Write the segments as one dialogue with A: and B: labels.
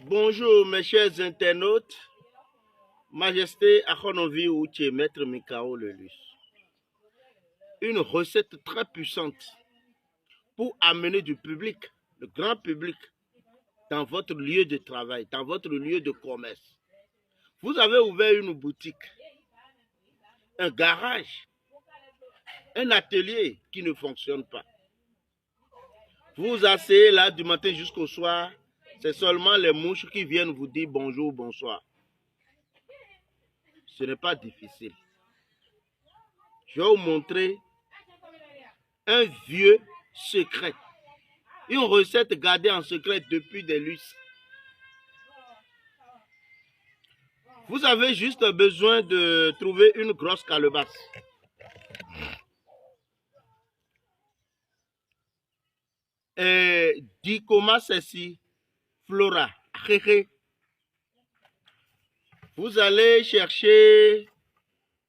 A: Bonjour mes chers internautes, Majesté Akhonovi Ouché, Maître Mikao Lelus. Une recette très puissante pour amener du public, le grand public, dans votre lieu de travail, dans votre lieu de commerce. Vous avez ouvert une boutique, un garage, un atelier qui ne fonctionne pas. Vous asseyez là du matin jusqu'au soir, c'est seulement les mouches qui viennent vous dire bonjour, bonsoir. Ce n'est pas difficile. Je vais vous montrer un vieux secret. Une recette gardée en secret depuis des lustres. Vous avez juste besoin de trouver une grosse calebasse. Et Dicoma ceci, Flora. Vous allez chercher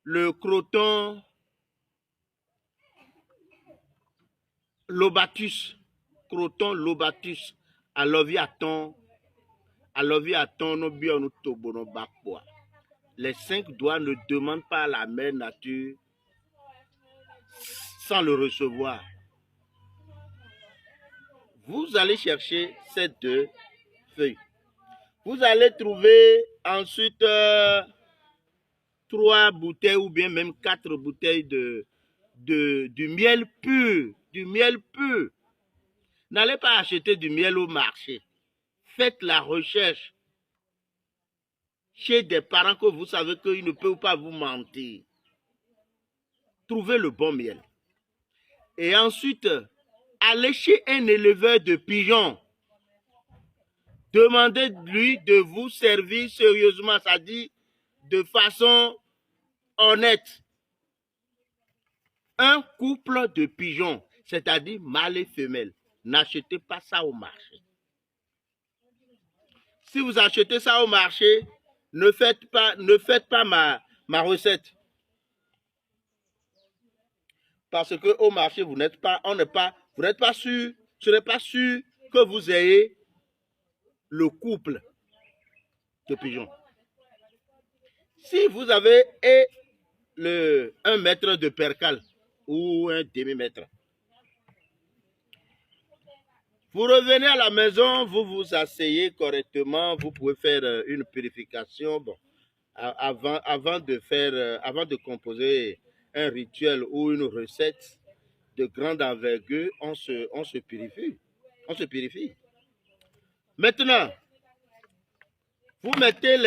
A: le croton Lobatus. Croton Lobatus. Les 5 doigts ne demandent pas à la mère nature sans le recevoir. Vous allez chercher ces 2 feuilles. Vous allez trouver ensuite 3 bouteilles ou bien même 4 bouteilles du miel pur. Du miel pur. N'allez pas acheter du miel au marché. Faites la recherche chez des parents que vous savez qu'ils ne peuvent pas vous mentir. Trouvez le bon miel. Et ensuite, allez chez un éleveur de pigeons. Demandez-lui de vous servir sérieusement, c'est-à-dire de façon honnête. Un couple de pigeons, c'est-à-dire mâle et femelle. N'achetez pas ça au marché. Si vous achetez ça au marché, ne faites pas ma recette. Parce que au marché, vous n'êtes pas sûr, ce n'est pas sûr que vous ayez le couple de pigeons. Si vous avez 1 mètre de percale ou un demi-mètre, vous revenez à la maison, vous vous asseyez correctement, vous pouvez faire une purification. Bon, avant de composer un rituel ou une recette de grande envergure, on se purifie. On se purifie. Maintenant, vous mettez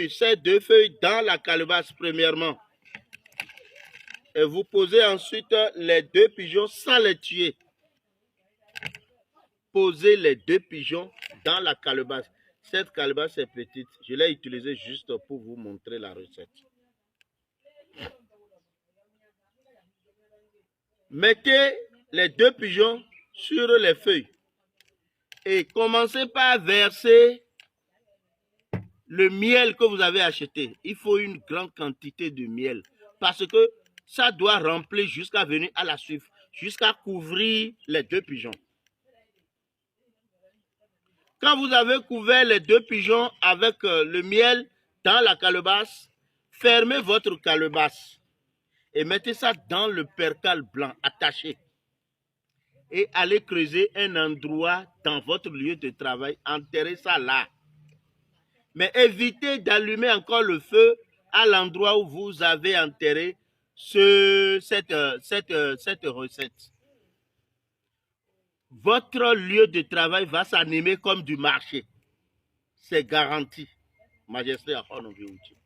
A: ces 2 feuilles dans la calebasse premièrement. Et vous posez ensuite les 2 pigeons sans les tuer. Posez les 2 pigeons dans la calebasse. Cette calebasse est petite. Je l'ai utilisée juste pour vous montrer la recette. Mettez les 2 pigeons sur les feuilles. Et commencez par verser le miel que vous avez acheté. Il faut une grande quantité de miel. Parce que ça doit remplir jusqu'à venir à la suite. Jusqu'à couvrir les 2 pigeons. Quand vous avez couvert les 2 pigeons avec le miel dans la calebasse, fermez votre calebasse et mettez ça dans le percal blanc attaché. Et allez creuser un endroit dans votre lieu de travail, enterrez ça là. Mais évitez d'allumer encore le feu à l'endroit où vous avez enterré cette recette. Votre lieu de travail va s'animer comme du marché. C'est garanti. Majesté Akhonovi Ouché.